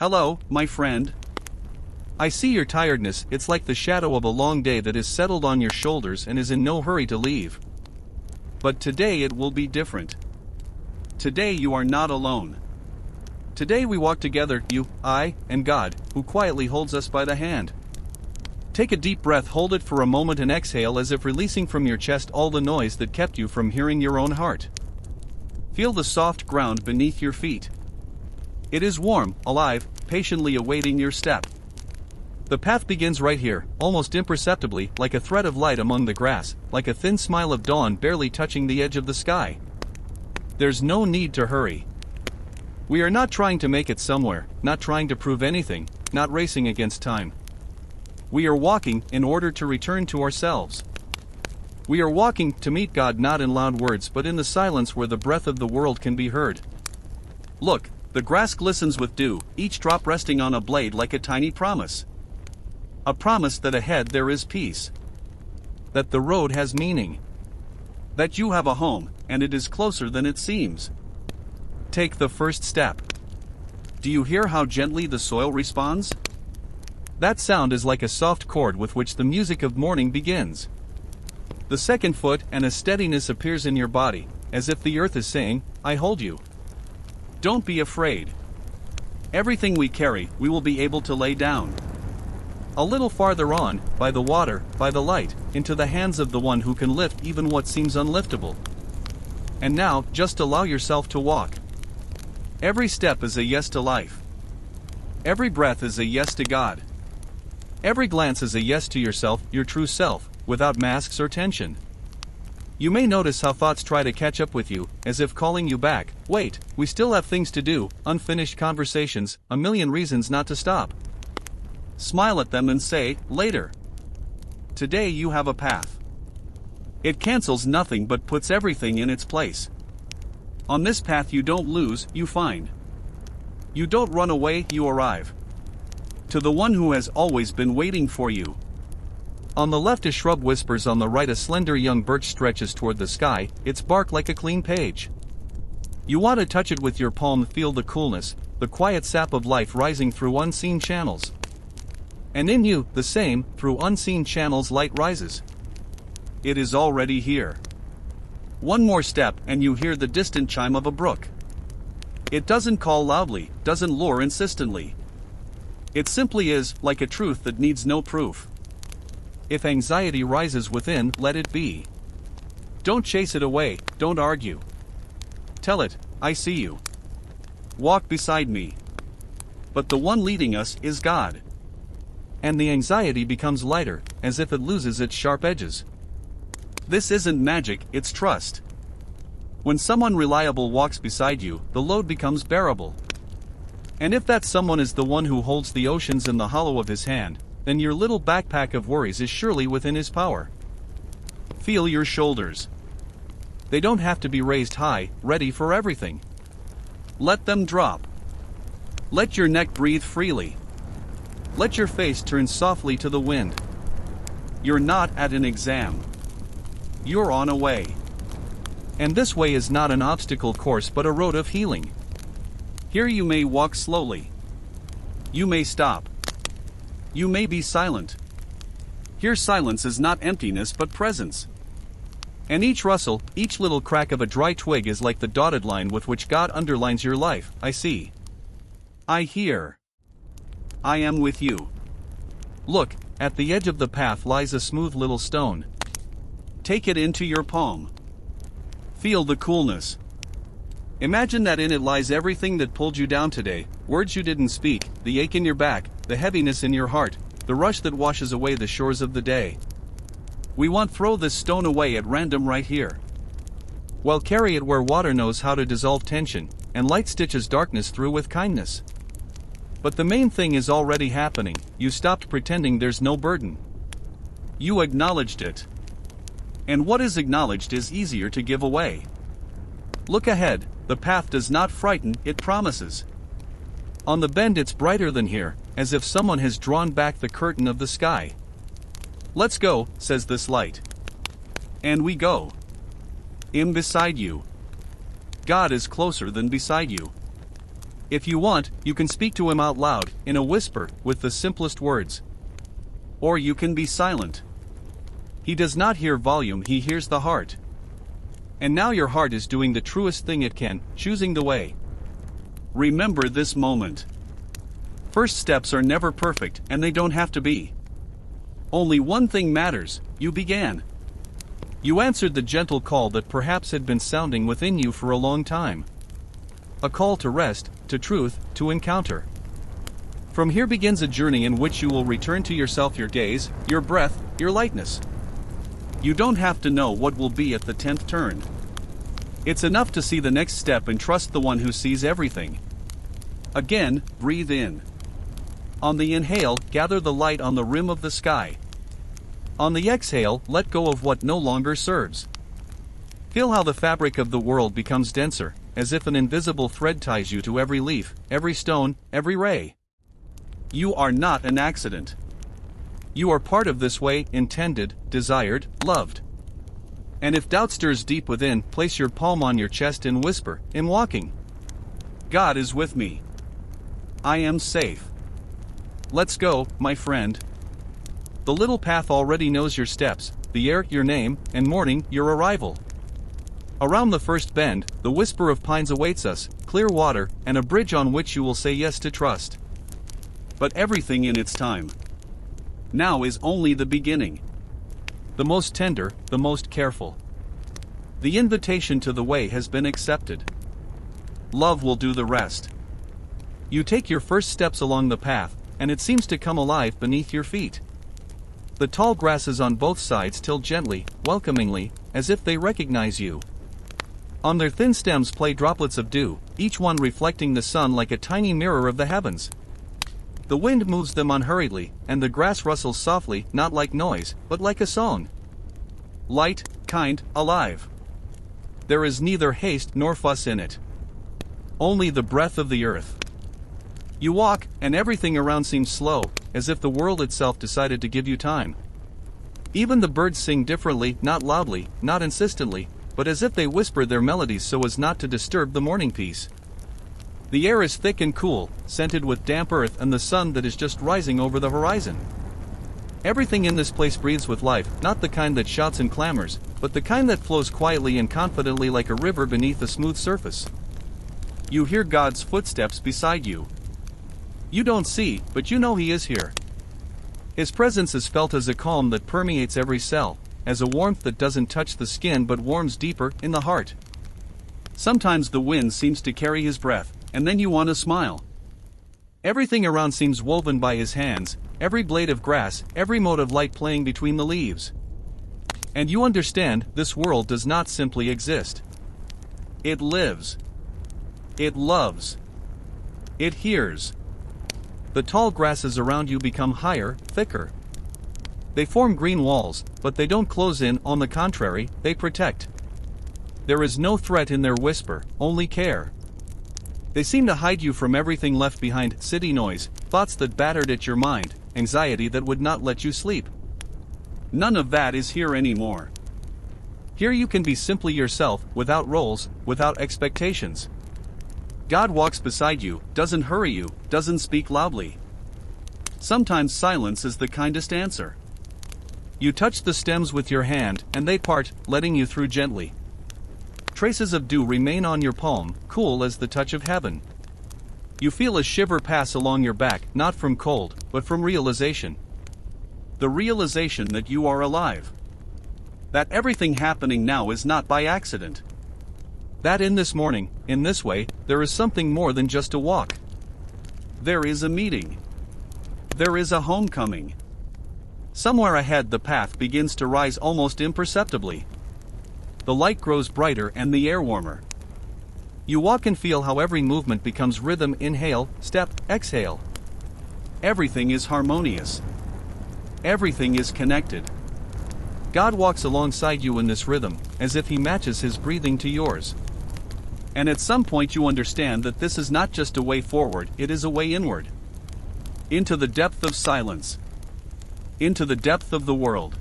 Hello, my friend. I see your tiredness, it's like the shadow of a long day that is settled on your shoulders and is in no hurry to leave. But today it will be different. Today you are not alone. Today we walk together, you, I, and God, who quietly holds us by the hand. Take a deep breath, hold it for a moment and exhale as if releasing from your chest all the noise that kept you from hearing your own heart. Feel the soft ground beneath your feet. It is warm, alive, patiently awaiting your step. The path begins right here, almost imperceptibly, like a thread of light among the grass, like a thin smile of dawn barely touching the edge of the sky. There's no need to hurry. We are not trying to make it somewhere, not trying to prove anything, not racing against time. We are walking in order to return to ourselves. We are walking to meet God not in loud words but in the silence where the breath of the world can be heard. Look, the grass glistens with dew, each drop resting on a blade like a tiny promise. A promise that ahead there is peace. That the road has meaning. That you have a home, and it is closer than it seems. Take the first step. Do you hear how gently the soil responds? That sound is like a soft chord with which the music of morning begins. The second foot and a steadiness appears in your body, as if the earth is saying, I hold you. Don't be afraid. Everything we carry, we will be able to lay down. A little farther on, by the water, by the light, into the hands of the one who can lift even what seems unliftable. And now, just allow yourself to walk. Every step is a yes to life. Every breath is a yes to God. Every glance is a yes to yourself, your true self, without masks or tension. You may notice how thoughts try to catch up with you, as if calling you back. Wait, we still have things to do, unfinished conversations, a million reasons not to stop. Smile at them and say, later. Today you have a path. It cancels nothing but puts everything in its place. On this path you don't lose, you find. You don't run away, you arrive. To the one who has always been waiting for you. On the left a shrub whispers, on the right a slender young birch stretches toward the sky, its bark like a clean page. You want to touch it with your palm, feel the coolness, the quiet sap of life rising through unseen channels. And in you, the same, through unseen channels light rises. It is already here. One more step and you hear the distant chime of a brook. It doesn't call loudly, doesn't lure insistently. It simply is, like a truth that needs no proof. If anxiety rises within, let it be. Don't chase it away, don't argue. Tell it, I see you. Walk beside me. But the one leading us is God. And the anxiety becomes lighter, as if it loses its sharp edges. This isn't magic, it's trust. When someone reliable walks beside you, the load becomes bearable. And if that someone is the one who holds the oceans in the hollow of his hand, then your little backpack of worries is surely within his power. Feel your shoulders. They don't have to be raised high, ready for everything. Let them drop. Let your neck breathe freely. Let your face turn softly to the wind. You're not at an exam. You're on a way. And this way is not an obstacle course but a road of healing. Here you may walk slowly. You may stop. You may be silent. Here silence is not emptiness but presence. And each rustle, each little crack of a dry twig is like the dotted line with which God underlines your life. I see. I hear. I am with you. Look, at the edge of the path lies a smooth little stone. Take it into your palm. Feel the coolness. Imagine that in it lies everything that pulled you down today, words you didn't speak, the ache in your back, the heaviness in your heart, the rush that washes away the shores of the day. We want throw this stone away at random right here. Well, carry it where water knows how to dissolve tension, and light stitches darkness through with kindness. But the main thing is already happening, you stopped pretending there's no burden. You acknowledged it. And what is acknowledged is easier to give away. Look ahead, the path does not frighten, it promises. On the bend it's brighter than here, as if someone has drawn back the curtain of the sky. Let's go, says this light. And we go. I'm beside you. God is closer than beside you. If you want, you can speak to him out loud, in a whisper, with the simplest words. Or you can be silent. He does not hear volume, he hears the heart. And now your heart is doing the truest thing it can, choosing the way. Remember this moment. First steps are never perfect, and they don't have to be. Only one thing matters: you began. You answered the gentle call that perhaps had been sounding within you for a long time. A call to rest, to truth, to encounter. From here begins a journey in which you will return to yourself, your gaze, your breath, your lightness. You don't have to know what will be at the 10th turn. It's enough to see the next step and trust the one who sees everything. Again, breathe in. On the inhale, gather the light on the rim of the sky. On the exhale, let go of what no longer serves. Feel how the fabric of the world becomes denser, as if an invisible thread ties you to every leaf, every stone, every ray. You are not an accident. You are part of this way, intended, desired, loved. And if doubt stirs deep within, place your palm on your chest and whisper, in walking. God is with me. I am safe. Let's go, my friend. The little path already knows your steps, the air, your name, and morning, your arrival. Around the first bend, the whisper of pines awaits us, clear water, and a bridge on which you will say yes to trust. But everything in its time. Now is only the beginning. The most tender, the most careful. The invitation to the way has been accepted. Love will do the rest. You take your first steps along the path, and it seems to come alive beneath your feet. The tall grasses on both sides tilt gently, welcomingly, as if they recognize you. On their thin stems play droplets of dew, each one reflecting the sun like a tiny mirror of the heavens. The wind moves them unhurriedly, and the grass rustles softly, not like noise, but like a song. Light, kind, alive. There is neither haste nor fuss in it. Only the breath of the earth. You walk, and everything around seems slow, as if the world itself decided to give you time. Even the birds sing differently, not loudly, not insistently, but as if they whisper their melodies so as not to disturb the morning peace. The air is thick and cool, scented with damp earth and the sun that is just rising over the horizon. Everything in this place breathes with life, not the kind that shouts and clamors, but the kind that flows quietly and confidently like a river beneath a smooth surface. You hear God's footsteps beside you. You don't see, but you know He is here. His presence is felt as a calm that permeates every cell, as a warmth that doesn't touch the skin but warms deeper, in the heart. Sometimes the wind seems to carry His breath, and then you want to smile. Everything around seems woven by His hands, every blade of grass, every mote of light playing between the leaves. And you understand, this world does not simply exist. It lives. It loves. It hears. The tall grasses around you become higher, thicker. They form green walls, but they don't close in, on the contrary, they protect. There is no threat in their whisper, only care. They seem to hide you from everything left behind: city noise, thoughts that battered at your mind, anxiety that would not let you sleep. None of that is here anymore. Here you can be simply yourself, without roles, without expectations. God walks beside you, doesn't hurry you, doesn't speak loudly. Sometimes silence is the kindest answer. You touch the stems with your hand, and they part, letting you through gently. Traces of dew remain on your palm, cool as the touch of heaven. You feel a shiver pass along your back, not from cold, but from realization. The realization that you are alive. That everything happening now is not by accident. That in this morning, in this way, there is something more than just a walk. There is a meeting. There is a homecoming. Somewhere ahead the path begins to rise almost imperceptibly. The light grows brighter and the air warmer. You walk and feel how every movement becomes rhythm: inhale, step, exhale. Everything is harmonious. Everything is connected. God walks alongside you in this rhythm, as if He matches His breathing to yours. And at some point you understand that this is not just a way forward, it is a way inward. Into the depth of silence. Into the depth of the world.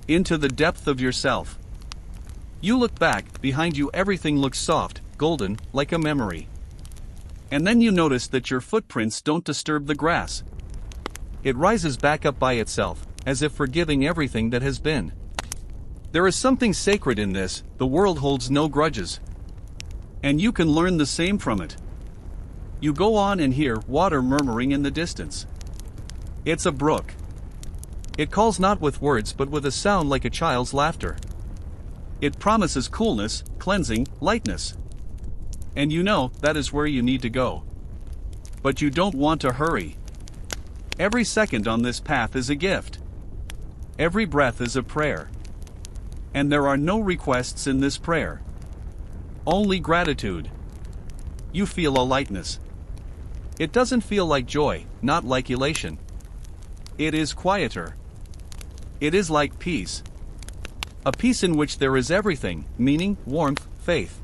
Into the depth of yourself. You look back, behind you everything looks soft, golden, like a memory. And then you notice that your footprints don't disturb the grass. It rises back up by itself, as if forgiving everything that has been. There is something sacred in this. The world holds no grudges. And you can learn the same from it. You go on and hear water murmuring in the distance. It's a brook. It calls not with words but with a sound like a child's laughter. It promises coolness, cleansing, lightness. And you know that is where you need to go. But you don't want to hurry. Every second on this path is a gift. Every breath is a prayer. And there are no requests in this prayer. Only gratitude. You feel a lightness. It doesn't feel like joy, not like elation. It is quieter. It is like peace. A peace in which there is everything: meaning, warmth, faith.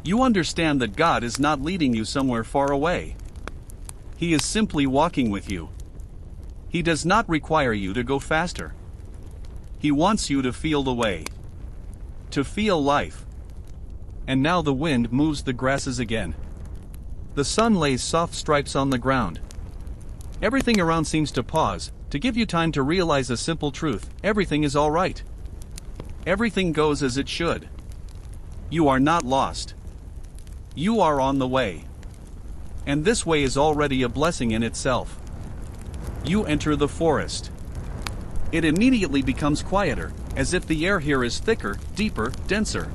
You understand that God is not leading you somewhere far away. He is simply walking with you. He does not require you to go faster. He wants you to feel the way. To feel life. And now the wind moves the grasses again. The sun lays soft stripes on the ground. Everything around seems to pause, to give you time to realize a simple truth: everything is all right. Everything goes as it should. You are not lost. You are on the way. And this way is already a blessing in itself. You enter the forest. It immediately becomes quieter, as if the air here is thicker, deeper, denser.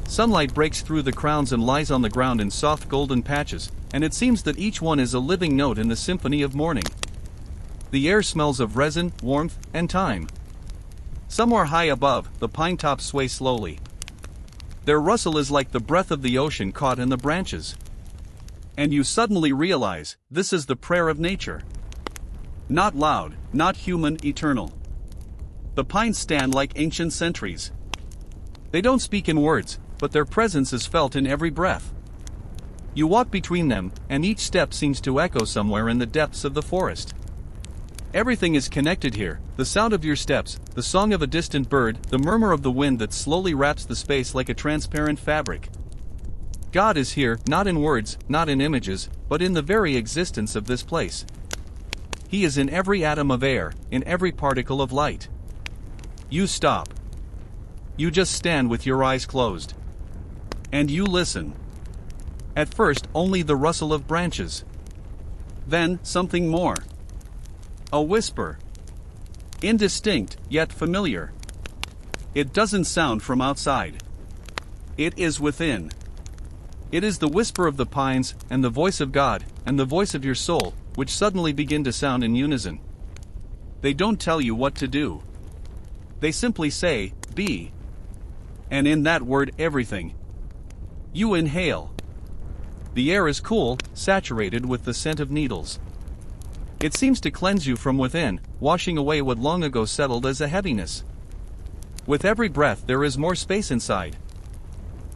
Sunlight breaks through the crowns and lies on the ground in soft golden patches, and it seems that each one is a living note in the symphony of morning. The air smells of resin, warmth, and time. Somewhere high above, the pine tops sway slowly. Their rustle is like the breath of the ocean caught in the branches. And you suddenly realize, this is the prayer of nature. Not loud, not human, eternal. The pines stand like ancient sentries. They don't speak in words, but their presence is felt in every breath. You walk between them, and each step seems to echo somewhere in the depths of the forest. Everything is connected here: the sound of your steps, the song of a distant bird, the murmur of the wind that slowly wraps the space like a transparent fabric. God is here, not in words, not in images, but in the very existence of this place. He is in every atom of air, in every particle of light. You stop. You just stand with your eyes closed. And you listen. At first, only the rustle of branches. Then, something more. A whisper. Indistinct, yet familiar. It doesn't sound from outside. It is within. It is the whisper of the pines, and the voice of God, and the voice of your soul, which suddenly begin to sound in unison. They don't tell you what to do. They simply say, be. And in that word, everything. You inhale. The air is cool, saturated with the scent of needles. It seems to cleanse you from within, washing away what long ago settled as a heaviness. With every breath there is more space inside.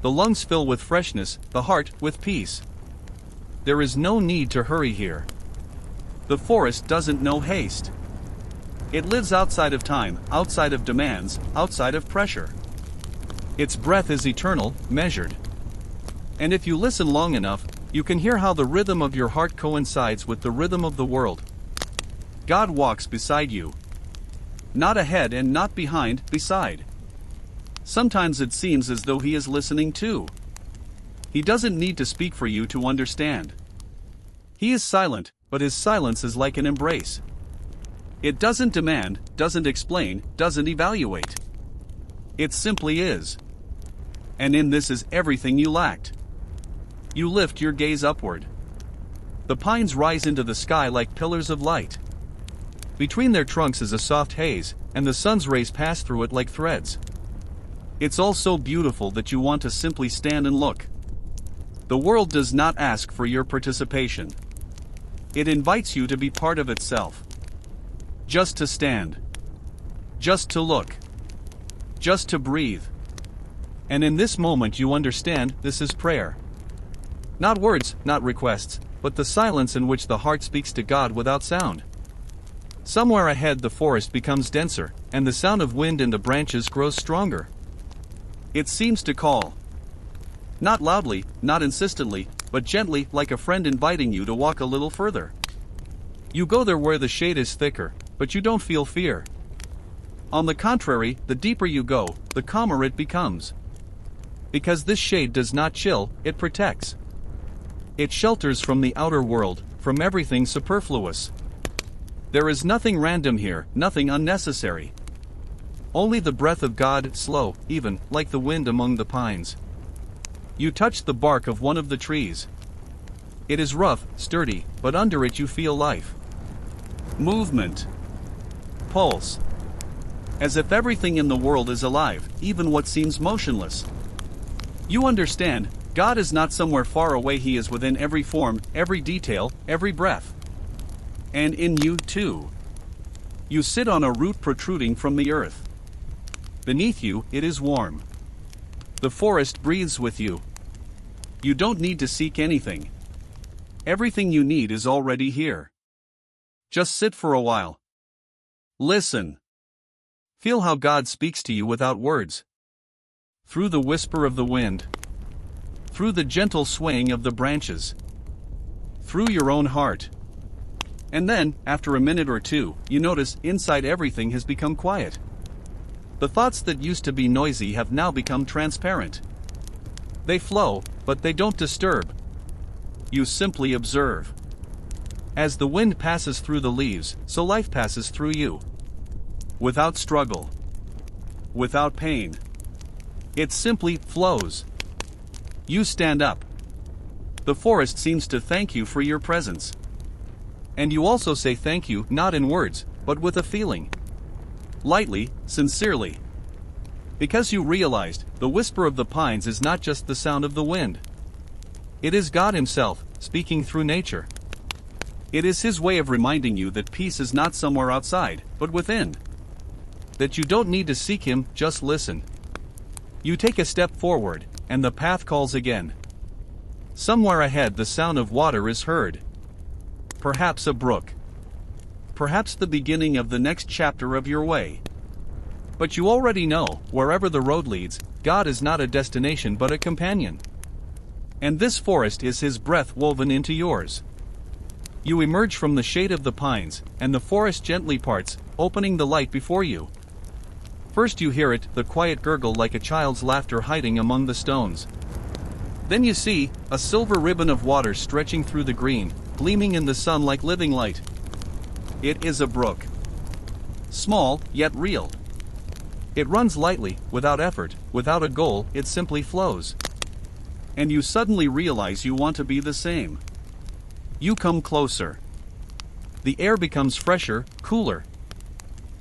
The lungs fill with freshness, the heart with peace. There is no need to hurry here. The forest doesn't know haste. It lives outside of time, outside of demands, outside of pressure. Its breath is eternal, measured. And if you listen long enough, you can hear how the rhythm of your heart coincides with the rhythm of the world. God walks beside you. Not ahead and not behind, beside. Sometimes it seems as though he is listening too. He doesn't need to speak for you to understand. He is silent, but his silence is like an embrace. It doesn't demand, doesn't explain, doesn't evaluate. It simply is. And in this is everything you lacked. You lift your gaze upward. The pines rise into the sky like pillars of light. Between their trunks is a soft haze, and the sun's rays pass through it like threads. It's all so beautiful that you want to simply stand and look. The world does not ask for your participation. It invites you to be part of itself. Just to stand. Just to look. Just to breathe. And in this moment you understand this is prayer. Not words, not requests, but the silence in which the heart speaks to God without sound. Somewhere ahead the forest becomes denser, and the sound of wind in the branches grows stronger. It seems to call. Not loudly, not insistently, but gently, like a friend inviting you to walk a little further. You go there where the shade is thicker, but you don't feel fear. On the contrary, the deeper you go, the calmer it becomes. Because this shade does not chill, it protects. It shelters from the outer world, from everything superfluous. There is nothing random here, nothing unnecessary. Only the breath of God, slow, even, like the wind among the pines. You touch the bark of one of the trees. It is rough, sturdy, but under it you feel life. Movement. Pulse. As if everything in the world is alive, even what seems motionless. You understand, God is not somewhere far away, He is within every form, every detail, every breath. And in you too. You sit on a root protruding from the earth. Beneath you, it is warm. The forest breathes with you. You don't need to seek anything. Everything you need is already here. Just sit for a while. Listen. Feel how God speaks to you without words. Through the whisper of the wind. Through the gentle swaying of the branches. Through your own heart. And then, after a minute or two, you notice inside everything has become quiet. The thoughts that used to be noisy have now become transparent. They flow, but they don't disturb. You simply observe. As the wind passes through the leaves, so life passes through you. Without struggle. Without pain. It simply flows. You stand up. The forest seems to thank you for your presence. And you also say thank you, not in words, but with a feeling. Lightly, sincerely. Because you realized, the whisper of the pines is not just the sound of the wind. It is God Himself, speaking through nature. It is His way of reminding you that peace is not somewhere outside, but within. That you don't need to seek Him, just listen. You take a step forward, and the path calls again. Somewhere ahead the sound of water is heard. Perhaps a brook. Perhaps the beginning of the next chapter of your way. But you already know, wherever the road leads, God is not a destination but a companion. And this forest is His breath woven into yours. You emerge from the shade of the pines, and the forest gently parts, opening the light before you. First you hear it, the quiet gurgle like a child's laughter hiding among the stones. Then you see, a silver ribbon of water stretching through the green, gleaming in the sun like living light. It is a brook. Small, yet real. It runs lightly, without effort, without a goal, it simply flows. And you suddenly realize you want to be the same. You come closer. The air becomes fresher, cooler.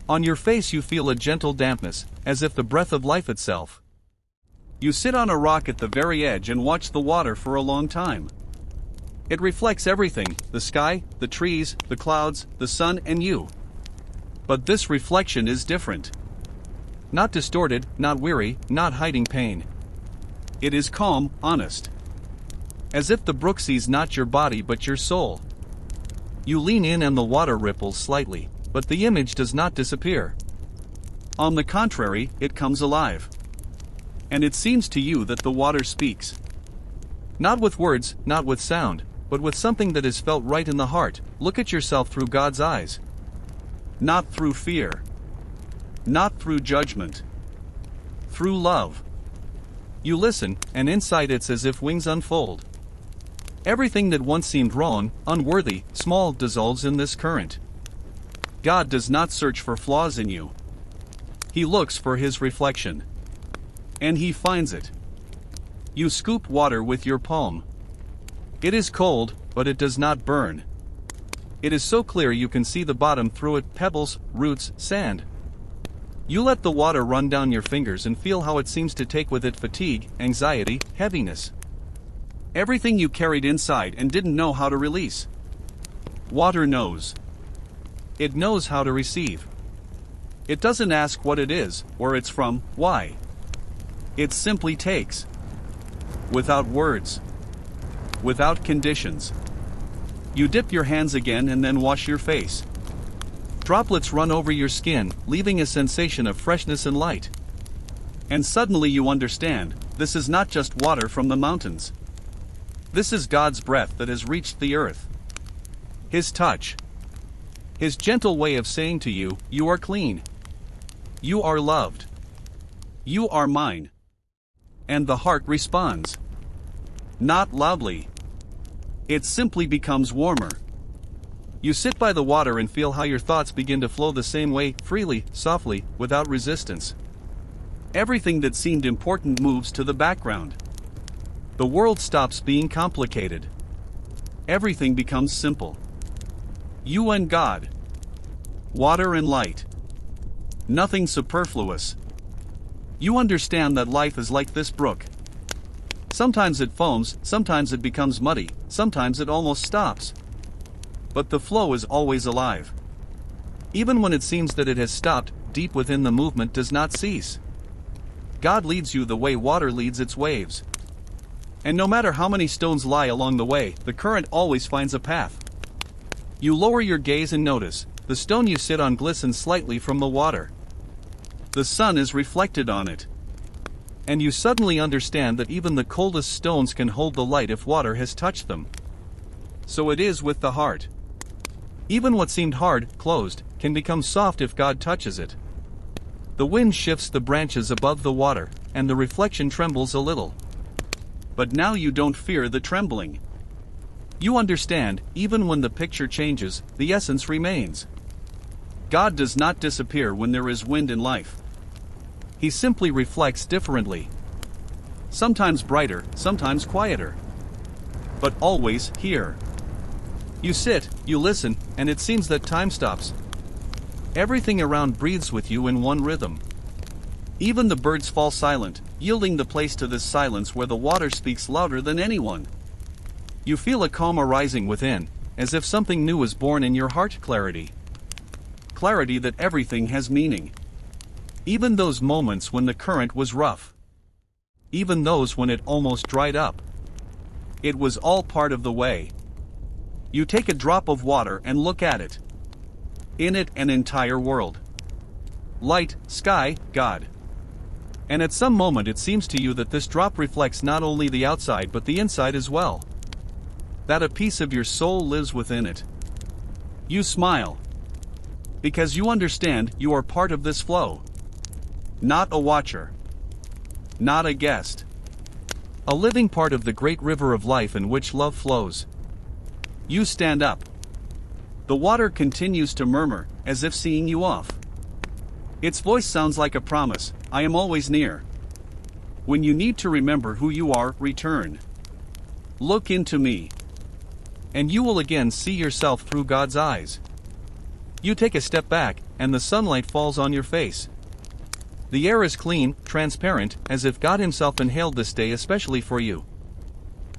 On your face you feel a gentle dampness, as if the breath of life itself. You sit on a rock at the very edge and watch the water for a long time. It reflects everything, the sky, the trees, the clouds, the sun, and you. But this reflection is different. Not distorted, not weary, not hiding pain. It is calm, honest. As if the brook sees not your body but your soul. You lean in and the water ripples slightly, but the image does not disappear. On the contrary, it comes alive. And it seems to you that the water speaks. Not with words, not with sound, but with something that is felt right in the heart. Look at yourself through God's eyes. Not through fear. Not through judgment. Through love. You listen, and inside it's as if wings unfold. Everything that once seemed wrong, unworthy, small dissolves in this current. God does not search for flaws in you. He looks for His reflection. And He finds it. You scoop water with your palm. It is cold, but it does not burn. It is so clear you can see the bottom through it, pebbles, roots, sand. You let the water run down your fingers and feel how it seems to take with it fatigue, anxiety, heaviness. Everything you carried inside and didn't know how to release. Water knows. It knows how to receive. It doesn't ask what it is, where it's from, why. It simply takes. Without words. Without conditions. You dip your hands again and then wash your face. Droplets run over your skin, leaving a sensation of freshness and light. And suddenly you understand, this is not just water from the mountains. This is God's breath that has reached the earth. His touch. His gentle way of saying to you, you are clean. You are loved. You are mine. And the heart responds. Not loudly. It simply becomes warmer. You sit by the water and feel how your thoughts begin to flow the same way, freely, softly, without resistance. Everything that seemed important moves to the background. The world stops being complicated. Everything becomes simple. You and God. Water and light. Nothing superfluous. You understand that life is like this brook. Sometimes it foams, sometimes it becomes muddy, sometimes it almost stops. But the flow is always alive. Even when it seems that it has stopped, deep within the movement does not cease. God leads you the way water leads its waves. And no matter how many stones lie along the way, the current always finds a path. You lower your gaze and notice, the stone you sit on glistens slightly from the water. The sun is reflected on it. And you suddenly understand that even the coldest stones can hold the light if water has touched them. So it is with the heart. Even what seemed hard, closed, can become soft if God touches it. The wind shifts the branches above the water, and the reflection trembles a little. But now you don't fear the trembling. You understand, even when the picture changes, the essence remains. God does not disappear when there is wind in life. He simply reflects differently. Sometimes brighter, sometimes quieter. But always here. You sit, you listen, and it seems that time stops. Everything around breathes with you in one rhythm. Even the birds fall silent, yielding the place to this silence where the water speaks louder than anyone. You feel a calm arising within, as if something new is born in your heart. Clarity. Clarity that everything has meaning. Even those moments when the current was rough. Even those when it almost dried up. It was all part of the way. You take a drop of water and look at it. In it, an entire world. Light, sky, God. And at some moment it seems to you that this drop reflects not only the outside but the inside as well. That a piece of your soul lives within it. You smile. Because you understand you are part of this flow. Not a watcher. Not a guest. A living part of the great river of life in which love flows. You stand up. The water continues to murmur, as if seeing you off. Its voice sounds like a promise, I am always near. When you need to remember who you are, return. Look into me. And you will again see yourself through God's eyes. You take a step back, and the sunlight falls on your face. The air is clean, transparent, as if God Himself inhaled this day especially for you.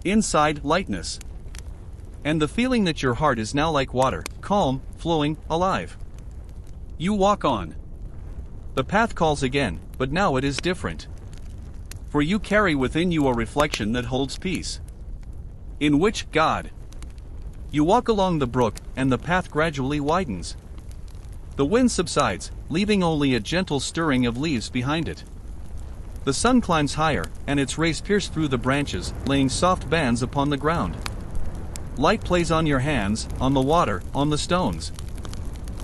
Inside, lightness. And the feeling that your heart is now like water, calm, flowing, alive. You walk on. The path calls again, but now it is different. For you carry within you a reflection that holds peace. In which God. You walk along the brook, and the path gradually widens. The wind subsides, leaving only a gentle stirring of leaves behind it. The sun climbs higher, and its rays pierce through the branches, laying soft bands upon the ground. Light plays on your hands, on the water, on the stones.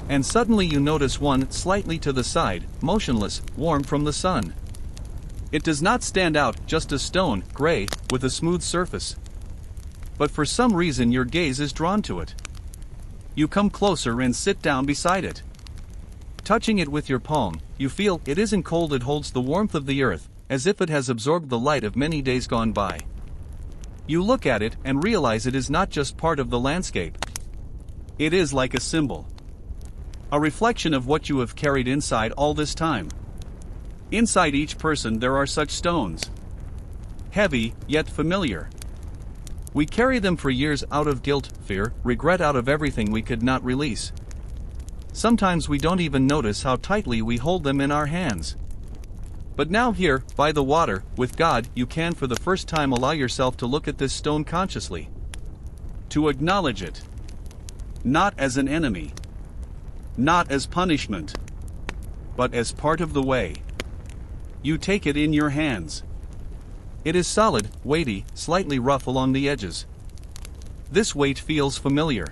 And suddenly you notice one slightly to the side, motionless, warm from the sun. It does not stand out, just a stone, gray, with a smooth surface. But for some reason your gaze is drawn to it. You come closer and sit down beside it. Touching it with your palm, you feel it isn't cold, it holds the warmth of the earth, as if it has absorbed the light of many days gone by. You look at it and realize it is not just part of the landscape. It is like a symbol. A reflection of what you have carried inside all this time. Inside each person there are such stones. Heavy, yet familiar. We carry them for years out of guilt, fear, regret, out of everything we could not release. Sometimes we don't even notice how tightly we hold them in our hands. But now here, by the water, with God, you can for the first time allow yourself to look at this stone consciously. To acknowledge it. Not as an enemy. Not as punishment. But as part of the way. You take it in your hands. It is solid, weighty, slightly rough along the edges. This weight feels familiar.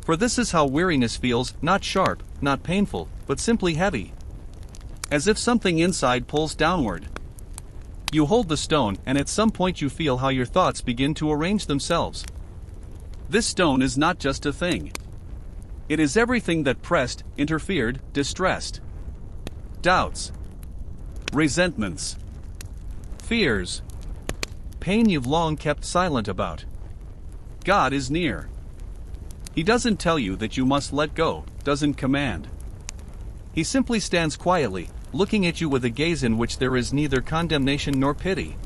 For this is how weariness feels, not sharp, not painful, but simply heavy. As if something inside pulls downward. You hold the stone, and at some point you feel how your thoughts begin to arrange themselves. This stone is not just a thing. It is everything that pressed, interfered, distressed. Doubts. Resentments. Fears. Pain you've long kept silent about. God is near. He doesn't tell you that you must let go, doesn't command. He simply stands quietly, looking at you with a gaze in which there is neither condemnation nor pity.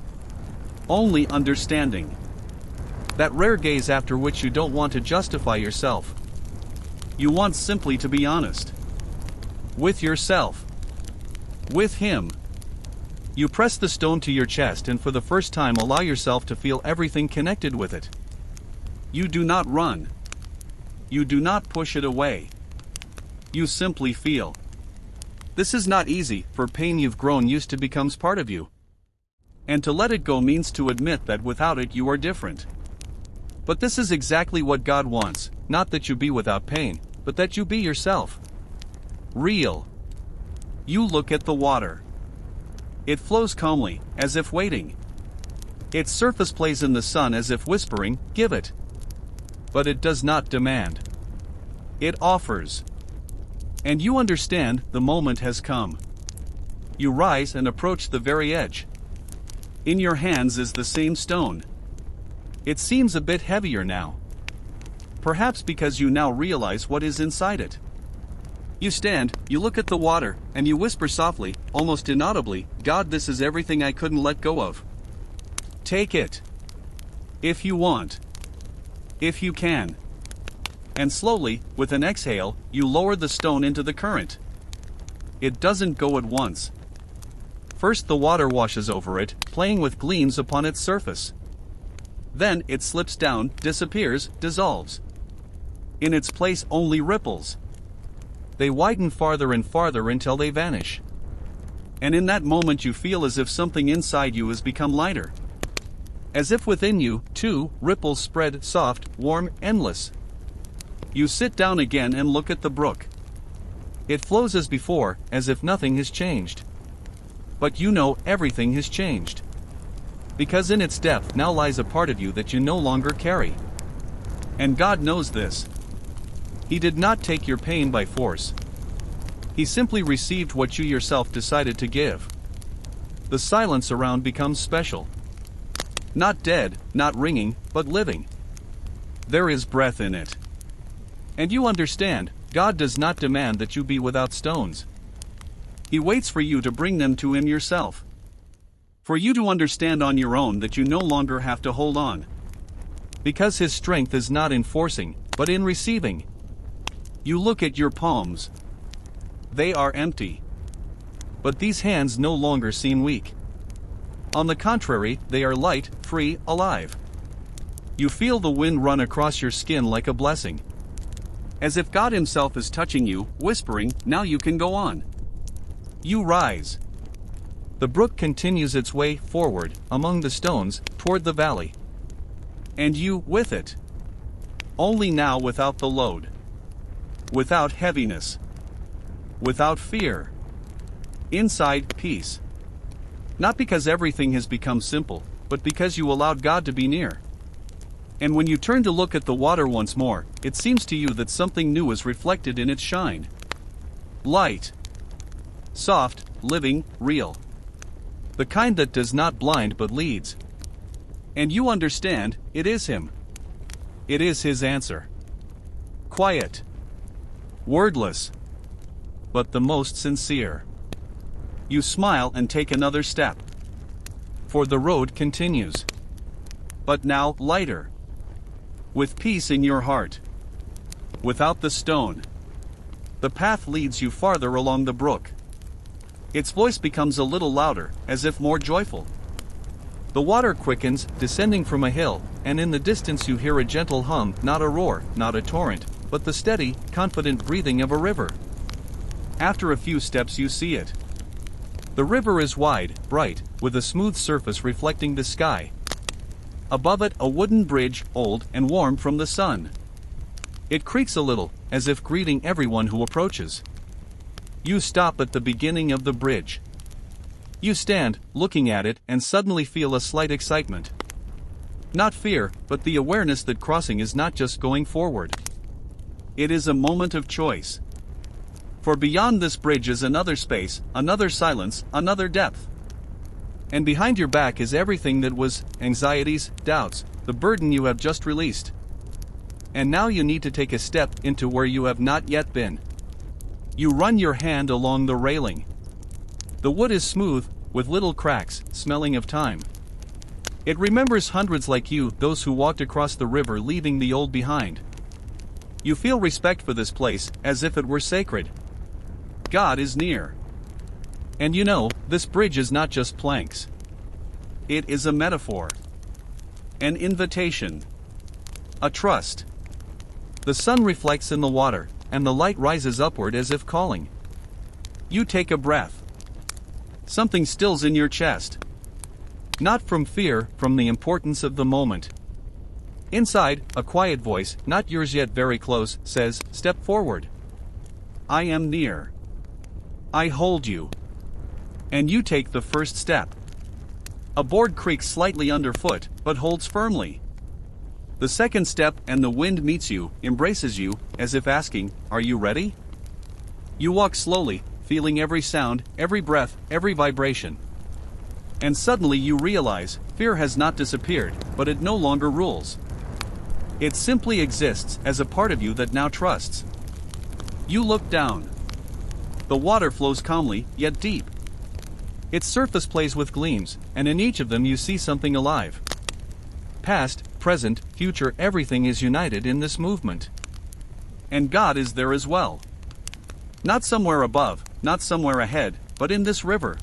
Only understanding. That rare gaze after which you don't want to justify yourself. You want simply to be honest. With yourself. With Him. You press the stone to your chest and for the first time allow yourself to feel everything connected with it. You do not run. You do not push it away. You simply feel. This is not easy, for pain you've grown used to becomes part of you. And to let it go means to admit that without it you are different. But this is exactly what God wants, not that you be without pain, but that you be yourself. Real. You look at the water. It flows calmly, as if waiting. Its surface plays in the sun as if whispering, "Give it." But it does not demand. It offers. And you understand the moment has come. You rise and approach the very edge. In your hands is the same stone. It seems a bit heavier now. Perhaps because you now realize what is inside it. You stand, you look at the water, and you whisper softly, almost inaudibly, "God, this is everything I couldn't let go of. Take it. If you want. If you can." And slowly, with an exhale, you lower the stone into the current. It doesn't go at once. First the water washes over it, playing with gleams upon its surface. Then it slips down, disappears, dissolves. In its place only ripples. They widen farther and farther until they vanish. And in that moment you feel as if something inside you has become lighter. As if within you, too, ripples spread, soft, warm, endless. You sit down again and look at the brook. It flows as before, as if nothing has changed. But you know everything has changed. Because in its depth now lies a part of you that you no longer carry. And God knows this. He did not take your pain by force. He simply received what you yourself decided to give. The silence around becomes special. Not dead, not ringing, but living. There is breath in it. And you understand, God does not demand that you be without stones. He waits for you to bring them to Him yourself. For you to understand on your own that you no longer have to hold on. Because His strength is not in forcing, but in receiving. You look at your palms. They are empty. But these hands no longer seem weak. On the contrary, they are light, free, alive. You feel the wind run across your skin like a blessing. As if God Himself is touching you, whispering, "Now you can go on." You rise. The brook continues its way forward, among the stones, toward the valley. And you, with it. Only now without the load. Without heaviness. Without fear. Inside, peace. Not because everything has become simple, but because you allowed God to be near. And when you turn to look at the water once more, it seems to you that something new is reflected in its shine. Light. Soft, living, real. The kind that does not blind but leads. And you understand, it is Him. It is His answer. Quiet. Wordless. But the most sincere. You smile and take another step. For the road continues. But now lighter. With peace in your heart. Without the stone. The path leads you farther along the brook. Its voice becomes a little louder, as if more joyful. The water quickens, descending from a hill, and in the distance you hear a gentle hum, not a roar, not a torrent, but the steady, confident breathing of a river. After a few steps you see it. The river is wide, bright, with a smooth surface reflecting the sky. Above it, a wooden bridge, old and warm from the sun. It creaks a little, as if greeting everyone who approaches. You stop at the beginning of the bridge. You stand, looking at it, and suddenly feel a slight excitement. Not fear, but the awareness that crossing is not just going forward. It is a moment of choice. For beyond this bridge is another space, another silence, another depth. And behind your back is everything that was anxieties, doubts, the burden you have just released. And now you need to take a step into where you have not yet been. You run your hand along the railing. The wood is smooth, with little cracks, smelling of time. It remembers hundreds like you, those who walked across the river leaving the old behind. You feel respect for this place, as if it were sacred. God is near. And you know, this bridge is not just planks. It is a metaphor. An invitation. A trust. The sun reflects in the water, and the light rises upward as if calling. You take a breath. Something stills in your chest. Not from fear, from the importance of the moment. Inside, a quiet voice, not yours yet very close, says, "Step forward. I am near. I hold you." And you take the first step. A board creaks slightly underfoot, but holds firmly. The second step, and the wind meets you, embraces you, as if asking, "Are you ready?" You walk slowly, feeling every sound, every breath, every vibration. And suddenly you realize, fear has not disappeared, but it no longer rules. It simply exists as a part of you that now trusts. You look down. The water flows calmly, yet deep. Its surface plays with gleams, and in each of them you see something alive. Past, present, future, everything is united in this movement. And God is there as well. Not somewhere above, not somewhere ahead, but in this river.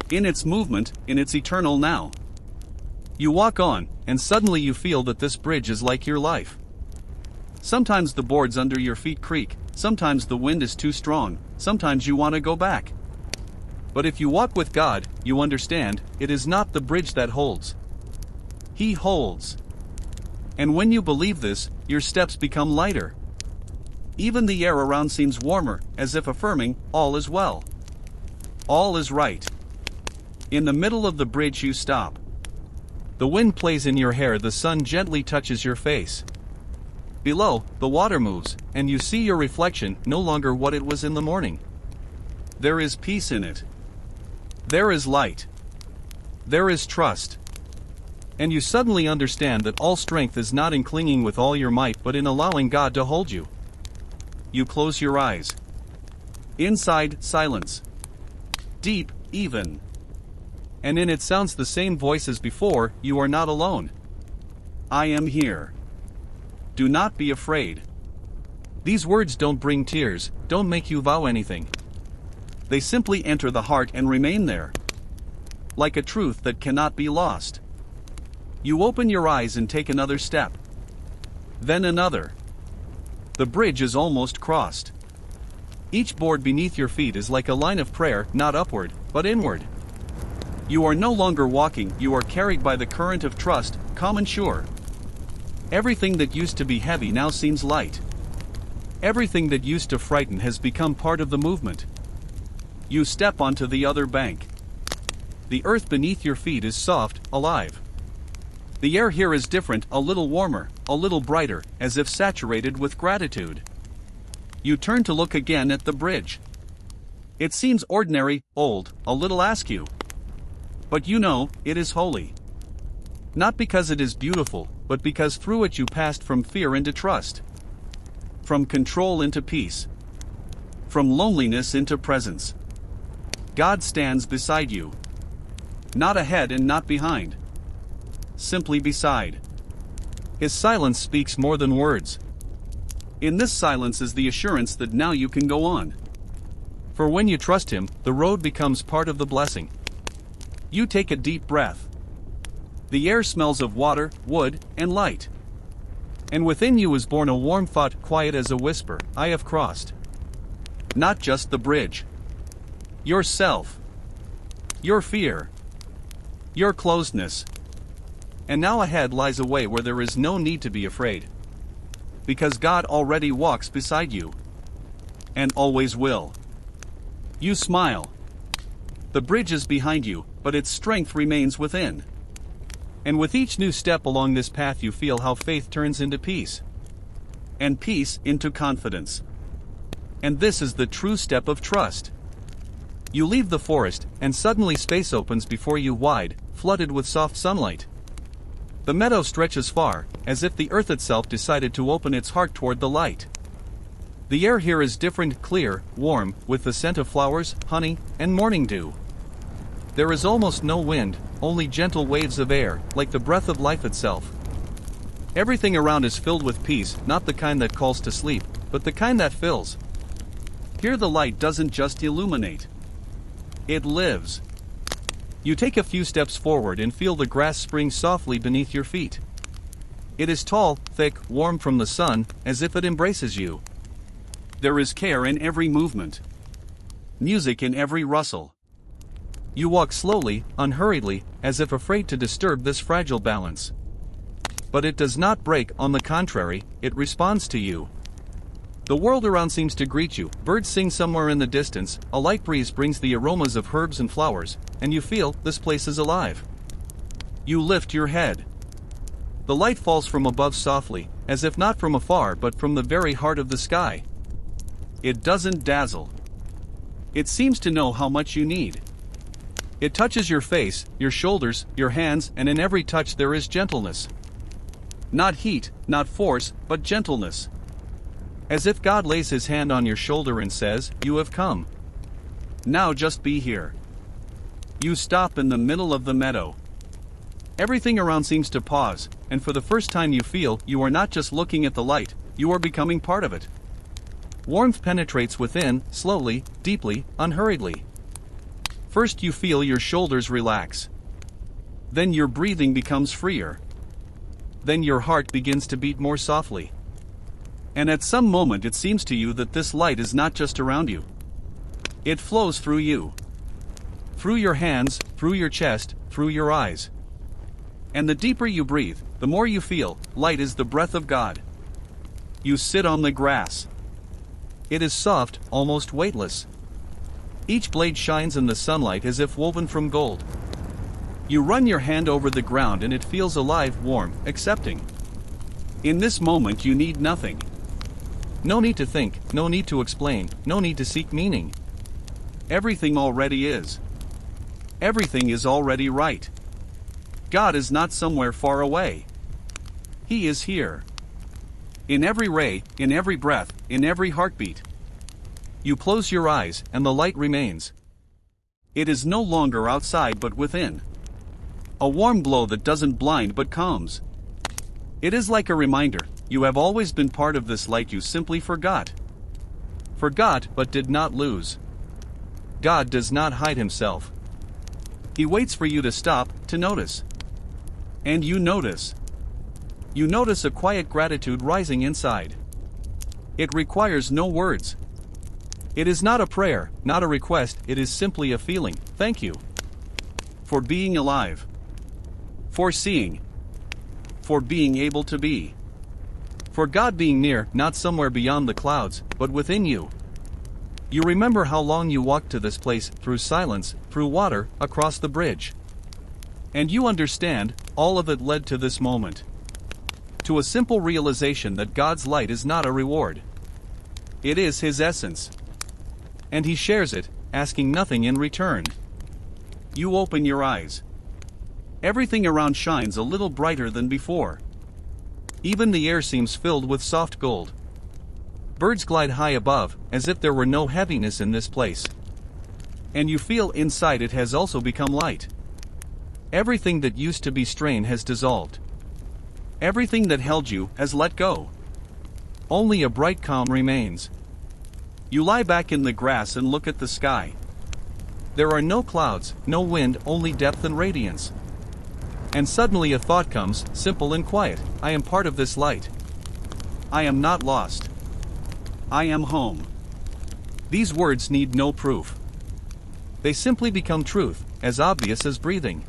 In its movement, in its eternal now. You walk on, and suddenly you feel that this bridge is like your life. Sometimes the boards under your feet creak, sometimes the wind is too strong, sometimes you want to go back. But if you walk with God, you understand, it is not the bridge that holds. He holds. And when you believe this, your steps become lighter. Even the air around seems warmer, as if affirming, all is well. All is right. In the middle of the bridge you stop. The wind plays in your hair, the sun gently touches your face. Below, the water moves, and you see your reflection, no longer what it was in the morning. There is peace in it. There is light. There is trust. And you suddenly understand that all strength is not in clinging with all your might but in allowing God to hold you. You close your eyes. Inside, silence. Deep, even. And in it sounds the same voice as before, "You are not alone. I am here. Do not be afraid." These words don't bring tears, don't make you vow anything. They simply enter the heart and remain there. Like a truth that cannot be lost. You open your eyes and take another step. Then another. The bridge is almost crossed. Each board beneath your feet is like a line of prayer, not upward, but inward. You are no longer walking, you are carried by the current of trust, calm and sure. Everything that used to be heavy now seems light. Everything that used to frighten has become part of the movement. You step onto the other bank. The earth beneath your feet is soft, alive. The air here is different, a little warmer, a little brighter, as if saturated with gratitude. You turn to look again at the bridge. It seems ordinary, old, a little askew. But you know, it is holy. Not because it is beautiful, but because through it you passed from fear into trust. From control into peace. From loneliness into presence. God stands beside you. Not ahead and not behind. Simply beside. His silence speaks more than words. In this silence is the assurance that now you can go on. For when you trust Him, the road becomes part of the blessing. You take a deep breath. The air smells of water, wood, and light. And within you is born a warm thought, quiet as a whisper, "I have crossed." Not just the bridge. Yourself. your fear, your closedness. And now ahead lies a way where there is no need to be afraid. Because God already walks beside you. And always will. You smile. The bridge is behind you, but its strength remains within. And with each new step along this path you feel how faith turns into peace. And peace into confidence. And this is the true step of trust. You leave the forest, and suddenly space opens before you wide, flooded with soft sunlight. The meadow stretches far, as if the earth itself decided to open its heart toward the light. The air here is different, clear, warm, with the scent of flowers, honey, and morning dew. There is almost no wind, only gentle waves of air, like the breath of life itself. Everything around is filled with peace, not the kind that calls to sleep, but the kind that fills. Here the light doesn't just illuminate. It lives. You take a few steps forward and feel the grass spring softly beneath your feet. It is tall, thick, warm from the sun, as if it embraces you. There is care in every movement. Music in every rustle. You walk slowly, unhurriedly, as if afraid to disturb this fragile balance. But it does not break, on the contrary, it responds to you. The world around seems to greet you, birds sing somewhere in the distance, a light breeze brings the aromas of herbs and flowers, and you feel, this place is alive. You lift your head. The light falls from above softly, as if not from afar but from the very heart of the sky. It doesn't dazzle. It seems to know how much you need. It touches your face, your shoulders, your hands, and in every touch there is gentleness. Not heat, not force, but gentleness. As if God lays his hand on your shoulder and says, "You have come. Now just be here." You stop in the middle of the meadow. Everything around seems to pause, and for the first time you feel you are not just looking at the light, you are becoming part of it. Warmth penetrates within, slowly, deeply, unhurriedly. First you feel your shoulders relax. Then your breathing becomes freer. Then your heart begins to beat more softly. And at some moment it seems to you that this light is not just around you. It flows through you. Through your hands, through your chest, through your eyes. And the deeper you breathe, the more you feel, light is the breath of God. You sit on the grass. It is soft, almost weightless. Each blade shines in the sunlight as if woven from gold. You run your hand over the ground and it feels alive, warm, accepting. In this moment you need nothing. No need to think, no need to explain, no need to seek meaning. Everything already is. Everything is already right. God is not somewhere far away. He is here. In every ray, in every breath, in every heartbeat. You close your eyes and the light remains. It is no longer outside but within. A warm glow that doesn't blind but calms. It is like a reminder, you have always been part of this light, you simply forgot. Forgot but did not lose. God does not hide himself. He waits for you to stop, to notice. And you notice. You notice a quiet gratitude rising inside. It requires no words. It is not a prayer, not a request, it is simply a feeling. Thank you. For being alive. For seeing. For being able to be. For God being near, not somewhere beyond the clouds, but within you. You remember how long you walked to this place, through silence, through water, across the bridge. And you understand, all of it led to this moment. To a simple realization that God's light is not a reward. It is his essence. And he shares it, asking nothing in return. You open your eyes. Everything around shines a little brighter than before. Even the air seems filled with soft gold. Birds glide high above, as if there were no heaviness in this place. And you feel inside it has also become light. Everything that used to be strain has dissolved. Everything that held you has let go. Only a bright calm remains. You lie back in the grass and look at the sky. There are no clouds, no wind, only depth and radiance. And suddenly a thought comes, simple and quiet, I am part of this light. I am not lost. I am home. These words need no proof. They simply become truth, as obvious as breathing.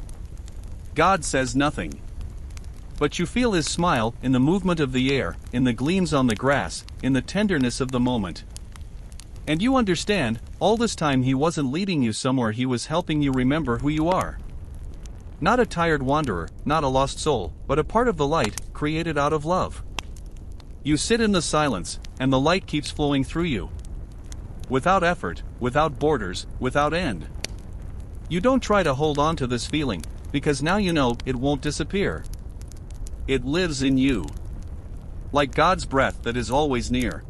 God says nothing. But you feel his smile in the movement of the air, in the gleams on the grass, in the tenderness of the moment. And you understand, all this time he wasn't leading you somewhere, he was helping you remember who you are. Not a tired wanderer, not a lost soul, but a part of the light, created out of love. You sit in the silence, and the light keeps flowing through you. Without effort, without borders, without end. You don't try to hold on to this feeling, because now you know it won't disappear. It lives in you. Like God's breath that is always near.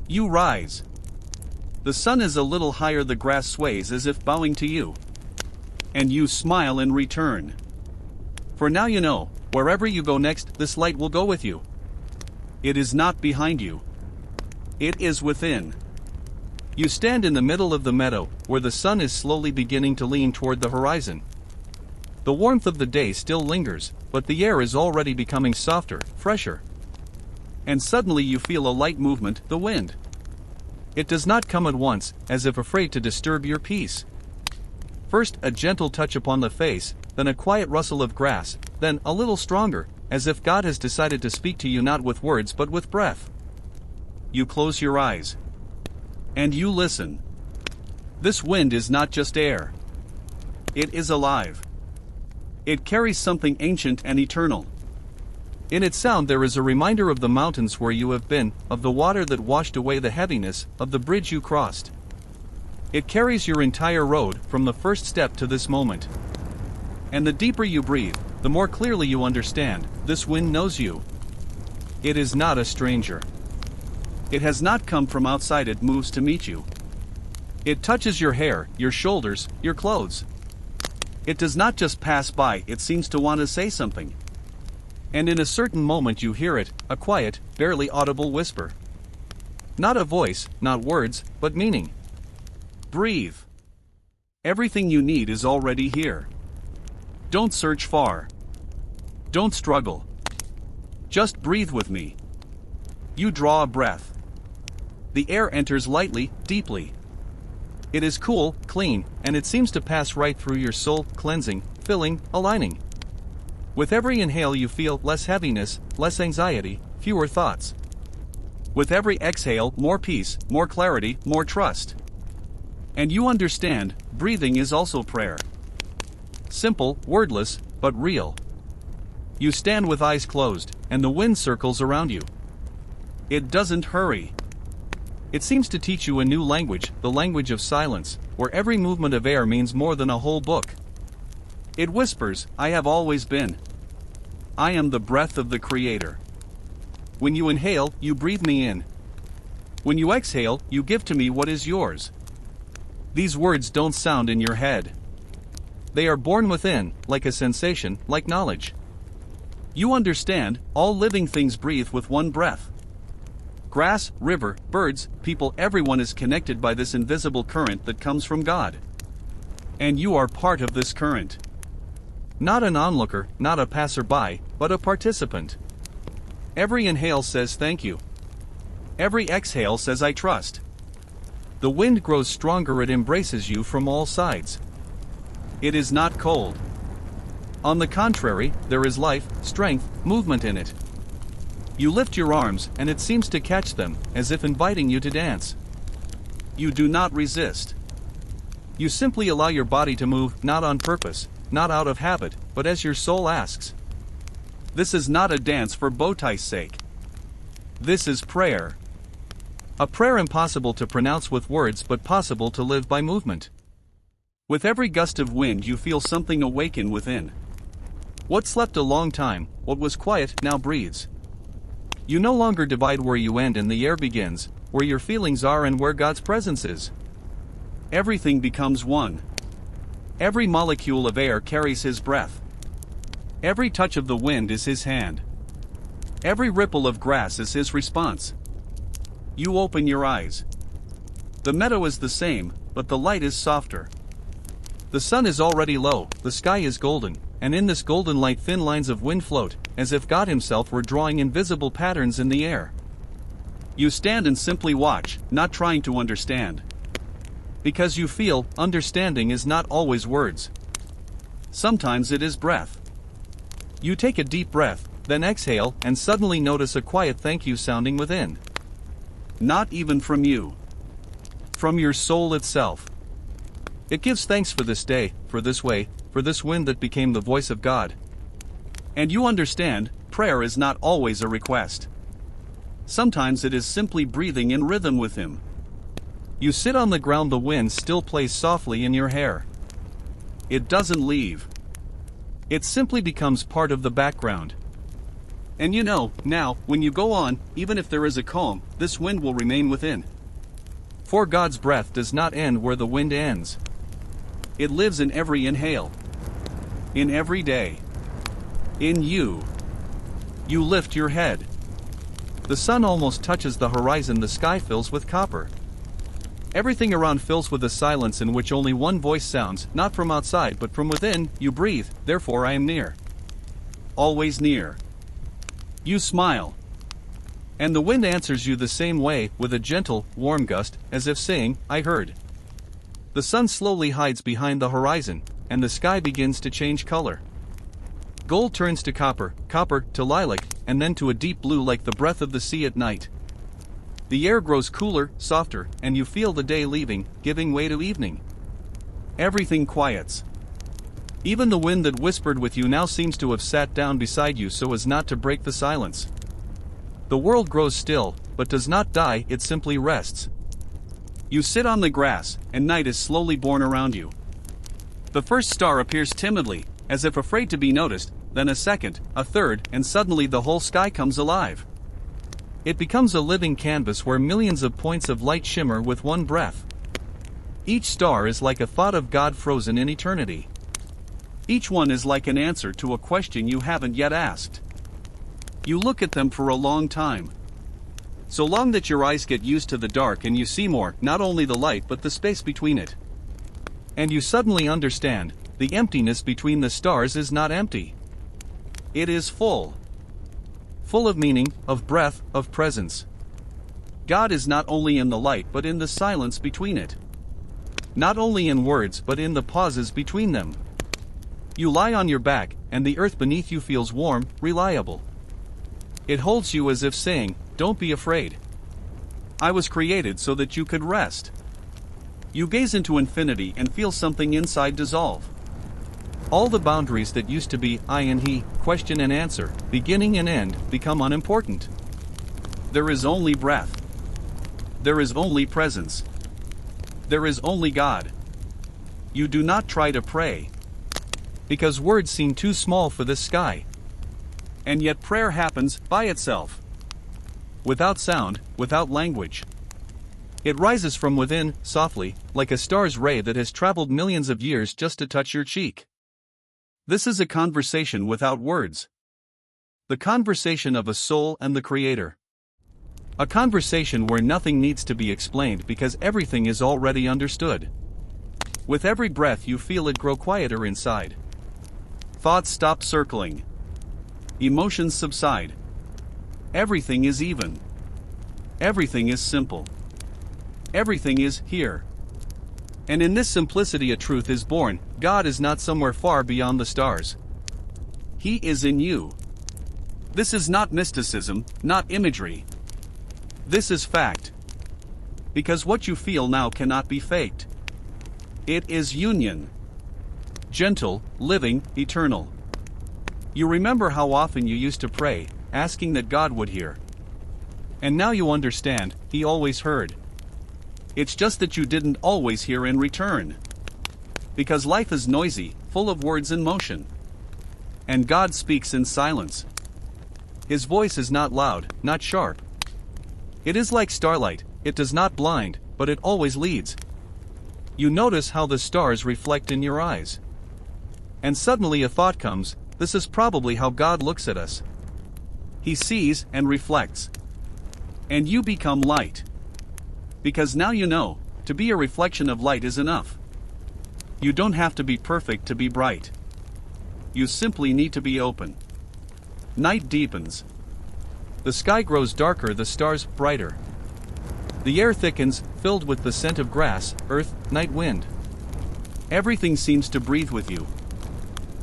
You rise. The sun is a little higher, the grass sways as if bowing to you. And you smile in return. For now you know, wherever you go next, this light will go with you. It is not behind you. It is within. You stand in the middle of the meadow, where the sun is slowly beginning to lean toward the horizon. The warmth of the day still lingers, but the air is already becoming softer, fresher. And suddenly you feel a light movement, the wind. It does not come at once, as if afraid to disturb your peace. First a gentle touch upon the face, then a quiet rustle of grass, then a little stronger, as if God has decided to speak to you not with words but with breath. You close your eyes. And you listen. This wind is not just air. It is alive. It carries something ancient and eternal. In its sound there is a reminder of the mountains where you have been, of the water that washed away the heaviness, of the bridge you crossed. It carries your entire road, from the first step to this moment. And the deeper you breathe, the more clearly you understand, this wind knows you. It is not a stranger. It has not come from outside, it moves to meet you. It touches your hair, your shoulders, your clothes. It does not just pass by, it seems to want to say something. And in a certain moment you hear it, a quiet, barely audible whisper. Not a voice, not words, but meaning. Breathe. Everything you need is already here. Don't search far. Don't struggle. Just breathe with me. You draw a breath. The air enters lightly, deeply. It is cool, clean, and it seems to pass right through your soul, cleansing, filling, aligning. With every inhale you feel less heaviness, less anxiety, fewer thoughts. With every exhale, more peace, more clarity, more trust. And you understand, breathing is also prayer. Simple, wordless, but real. You stand with eyes closed, and the wind circles around you. It doesn't hurry. It seems to teach you a new language, the language of silence, where every movement of air means more than a whole book. It whispers, I have always been. I am the breath of the Creator. When you inhale, you breathe me in. When you exhale, you give to me what is yours. These words don't sound in your head. They are born within, like a sensation, like knowledge. You understand, all living things breathe with one breath. Grass, river, birds, people, everyone is connected by this invisible current that comes from God. And you are part of this current. Not an onlooker, not a passerby, but a participant. Every inhale says thank you. Every exhale says I trust. The wind grows stronger, it embraces you from all sides. It is not cold. On the contrary, there is life, strength, movement in it. You lift your arms, and it seems to catch them, as if inviting you to dance. You do not resist. You simply allow your body to move, not on purpose, not out of habit, but as your soul asks. This is not a dance for bowtie's sake. This is prayer. A prayer impossible to pronounce with words but possible to live by movement. With every gust of wind you feel something awaken within. What slept a long time, what was quiet, now breathes. You no longer divide where you end and the air begins, where your feelings are and where God's presence is. Everything becomes one. Every molecule of air carries His breath. Every touch of the wind is His hand. Every ripple of grass is His response. You open your eyes. The meadow is the same, but the light is softer. The sun is already low, the sky is golden, and in this golden light thin lines of wind float, as if God Himself were drawing invisible patterns in the air. You stand and simply watch, not trying to understand. Because you feel, understanding is not always words. Sometimes it is breath. You take a deep breath, then exhale, and suddenly notice a quiet thank you sounding within. Not even from you. From your soul itself. It gives thanks for this day, for this way, for this wind that became the voice of God. And you understand, prayer is not always a request. Sometimes it is simply breathing in rhythm with Him. You sit on the ground, the wind still plays softly in your hair. It doesn't leave. It simply becomes part of the background. And you know, now, when you go on, even if there is a calm, this wind will remain within. For God's breath does not end where the wind ends. It lives in every inhale. In every day. In you. You lift your head. The sun almost touches the horizon, the sky fills with copper. Everything around fills with a silence in which only one voice sounds, not from outside but from within. You breathe, therefore I am near. Always near. You smile. And the wind answers you the same way, with a gentle, warm gust, as if saying, I heard. The sun slowly hides behind the horizon, and the sky begins to change color. Gold turns to copper, copper to lilac, and then to a deep blue like the breath of the sea at night. The air grows cooler, softer, and you feel the day leaving, giving way to evening. Everything quiets. Even the wind that whispered with you now seems to have sat down beside you so as not to break the silence. The world grows still, but does not die, it simply rests. You sit on the grass, and night is slowly born around you. The first star appears timidly, as if afraid to be noticed, then a second, a third, and suddenly the whole sky comes alive. It becomes a living canvas where millions of points of light shimmer with one breath. Each star is like a thought of God frozen in eternity. Each one is like an answer to a question you haven't yet asked. You look at them for a long time. So long that your eyes get used to the dark and you see more, not only the light but the space between it. And you suddenly understand, the emptiness between the stars is not empty. It is full. Full of meaning, of breath, of presence. God is not only in the light but in the silence between it. Not only in words but in the pauses between them. You lie on your back, and the earth beneath you feels warm, reliable. It holds you as if saying, don't be afraid. I was created so that you could rest. You gaze into infinity and feel something inside dissolve. All the boundaries that used to be I and he, question and answer, beginning and end, become unimportant. There is only breath. There is only presence. There is only God. You do not try to pray. Because words seem too small for this sky. And yet prayer happens by itself. Without sound, without language. It rises from within, softly, like a star's ray that has traveled millions of years just to touch your cheek. This is a conversation without words. The conversation of a soul and the Creator. A conversation where nothing needs to be explained because everything is already understood. With every breath you feel it grow quieter inside. Thoughts stop circling. Emotions subside. Everything is even. Everything is simple. Everything is here. And in this simplicity a truth is born. God is not somewhere far beyond the stars. He is in you. This is not mysticism, not imagery. This is fact. Because what you feel now cannot be faked. It is union. Gentle, living, eternal. You remember how often you used to pray, asking that God would hear. And now you understand, He always heard. It's just that you didn't always hear in return. Because life is noisy, full of words and motion. And God speaks in silence. His voice is not loud, not sharp. It is like starlight, it does not blind, but it always leads. You notice how the stars reflect in your eyes. And suddenly a thought comes, this is probably how God looks at us. He sees and reflects. And you become light. Because now you know, to be a reflection of light is enough. You don't have to be perfect to be bright. You simply need to be open. Night deepens. The sky grows darker, the stars brighter. The air thickens, filled with the scent of grass, earth, night wind. Everything seems to breathe with you.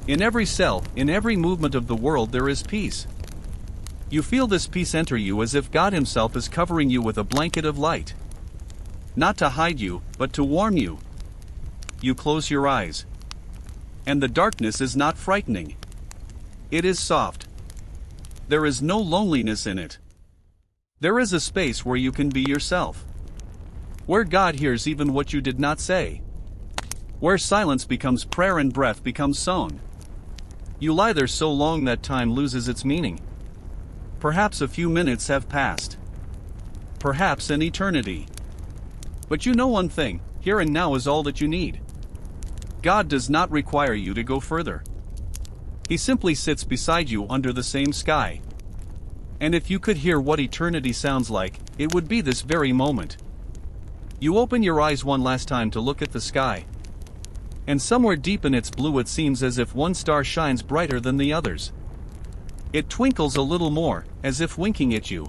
In every cell, in every movement of the world there is peace. You feel this peace enter you as if God Himself is covering you with a blanket of light. Not to hide you, but to warm you. You close your eyes. And the darkness is not frightening. It is soft. There is no loneliness in it. There is a space where you can be yourself. Where God hears even what you did not say. Where silence becomes prayer and breath becomes song. You lie there so long that time loses its meaning. Perhaps a few minutes have passed. Perhaps an eternity. But you know one thing, here and now is all that you need. God does not require you to go further. He simply sits beside you under the same sky. And if you could hear what eternity sounds like, it would be this very moment. You open your eyes one last time to look at the sky. And somewhere deep in its blue it seems as if one star shines brighter than the others. It twinkles a little more, as if winking at you.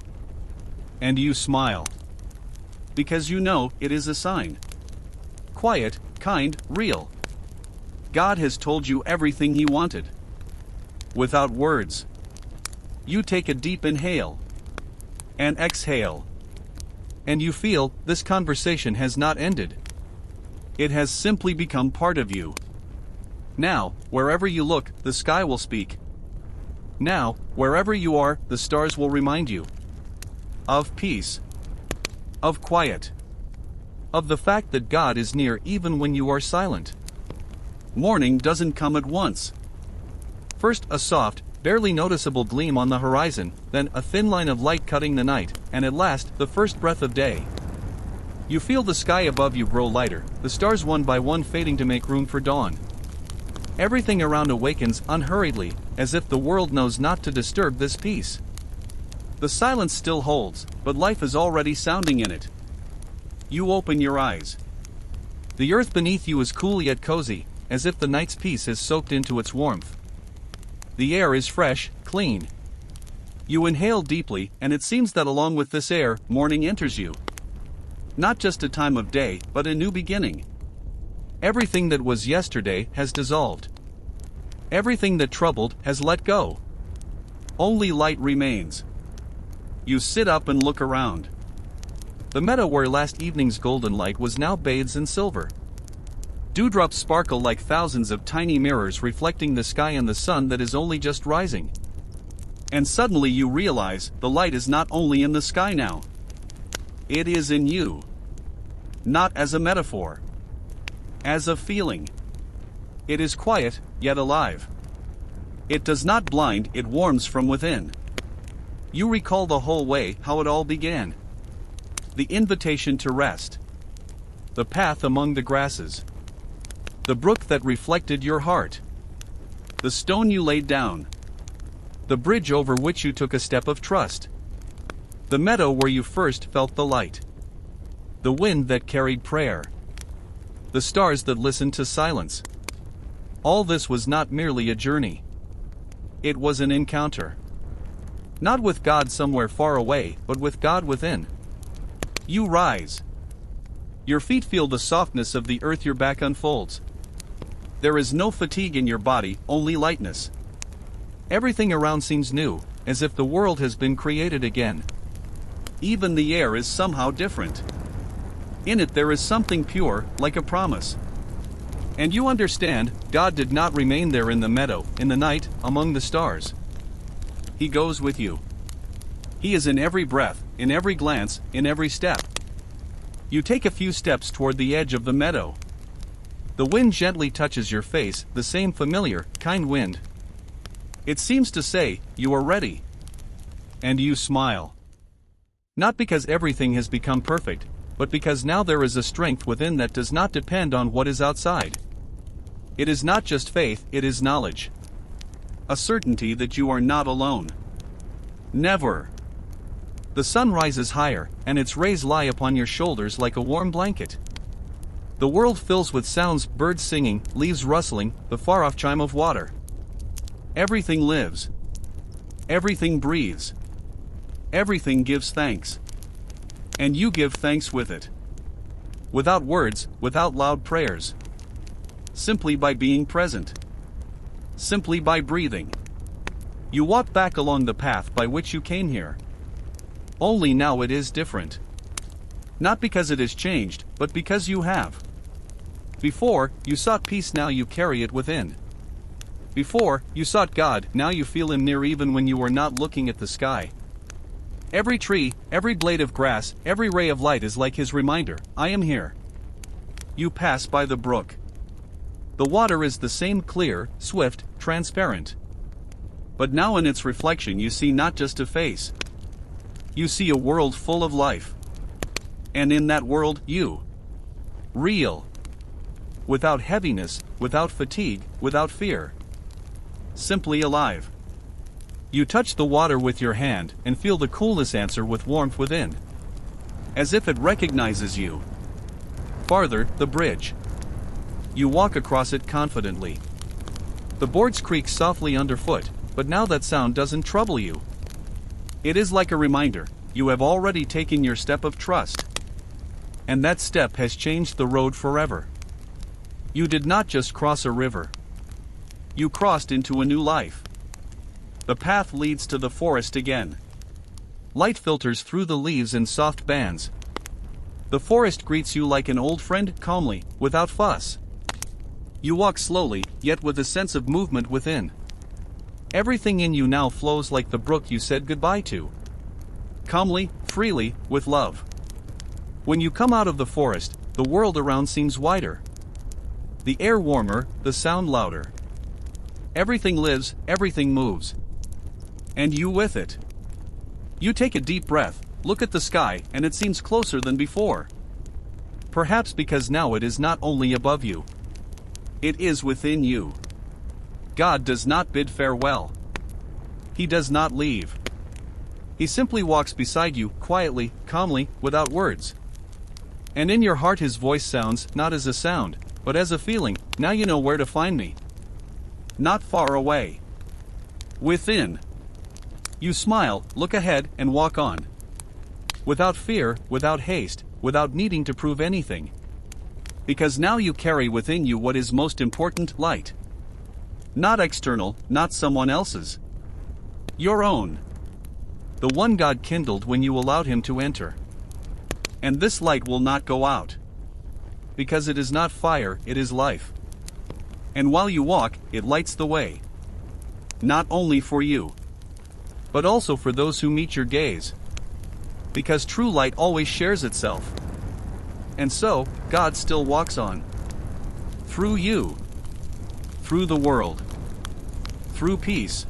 And you smile. Because you know it is a sign. Quiet, kind, real. God has told you everything He wanted. Without words. You take a deep inhale. And exhale. And you feel, this conversation has not ended. It has simply become part of you. Now, wherever you look, the sky will speak. Now, wherever you are, the stars will remind you. Of peace. Of quiet. Of the fact that God is near even when you are silent. Morning doesn't come at once. First a soft, barely noticeable gleam on the horizon, then a thin line of light cutting the night, and at last, the first breath of day. You feel the sky above you grow lighter, the stars one by one fading to make room for dawn. Everything around awakens unhurriedly, as if the world knows not to disturb this peace. The silence still holds, but life is already sounding in it. You open your eyes. The earth beneath you is cool yet cozy, as if the night's peace has soaked into its warmth. The air is fresh, clean. You inhale deeply, and it seems that along with this air, morning enters you. Not just a time of day, but a new beginning. Everything that was yesterday has dissolved. Everything that troubled has let go. Only light remains. You sit up and look around. The meadow where last evening's golden light was now bathed in silver. Dewdrops sparkle like thousands of tiny mirrors reflecting the sky and the sun that is only just rising. And suddenly you realize the light is not only in the sky now. It is in you. Not as a metaphor. As a feeling. It is quiet, yet alive. It does not blind, it warms from within. You recall the whole way, how it all began. The invitation to rest. The path among the grasses. The brook that reflected your heart. The stone you laid down. The bridge over which you took a step of trust. The meadow where you first felt the light. The wind that carried prayer. The stars that listened to silence. All this was not merely a journey. It was an encounter. Not with God somewhere far away, but with God within. You rise. Your feet feel the softness of the earth your back unfolds. There is no fatigue in your body, only lightness. Everything around seems new, as if the world has been created again. Even the air is somehow different. In it there is something pure, like a promise. And you understand, God did not remain there in the meadow, in the night, among the stars. He goes with you. He is in every breath, in every glance, in every step. You take a few steps toward the edge of the meadow. The wind gently touches your face, the same familiar, kind wind. It seems to say, you are ready. And you smile. Not because everything has become perfect, but because now there is a strength within that does not depend on what is outside. It is not just faith, it is knowledge. A certainty that you are not alone. Never. The sun rises higher, and its rays lie upon your shoulders like a warm blanket. The world fills with sounds, birds singing, leaves rustling, the far-off chime of water. Everything lives. Everything breathes. Everything gives thanks. And you give thanks with it. Without words, without loud prayers. Simply by being present. Simply by breathing. You walk back along the path by which you came here. Only now it is different. Not because it has changed, but because you have. Before, you sought peace, now you carry it within. Before, you sought God, now you feel Him near even when you are not looking at the sky. Every tree, every blade of grass, every ray of light is like His reminder, I am here. You pass by the brook. The water is the same, clear, swift, transparent. But now in its reflection you see not just a face. You see a world full of life. And in that world, you. Real. Without heaviness, without fatigue, without fear. Simply alive. You touch the water with your hand and feel the coolness answer with warmth within. As if it recognizes you. Farther, the bridge. You walk across it confidently. The boards creak softly underfoot, but now that sound doesn't trouble you. It is like a reminder, you have already taken your step of trust. And that step has changed the road forever. You did not just cross a river. You crossed into a new life. The path leads to the forest again. Light filters through the leaves in soft bands. The forest greets you like an old friend, calmly, without fuss. You walk slowly, yet with a sense of movement within. Everything in you now flows like the brook you said goodbye to. Calmly, freely, with love. When you come out of the forest, the world around seems wider. The air warmer, the sound louder. Everything lives, everything moves. And you with it. You take a deep breath, look at the sky, and it seems closer than before. Perhaps because now it is not only above you. It is within you. God does not bid farewell. He does not leave. He simply walks beside you, quietly, calmly, without words. And in your heart His voice sounds, not as a sound, but as a feeling, now you know where to find me. Not far away. Within. You smile, look ahead, and walk on. Without fear, without haste, without needing to prove anything. Because now you carry within you what is most important, light. Not external, not someone else's. Your own. The one God kindled when you allowed Him to enter. And this light will not go out. Because it is not fire, it is life. And while you walk, it lights the way. Not only for you, but also for those who meet your gaze. Because true light always shares itself. And so, God still walks on. Through you. Through the world. Through peace.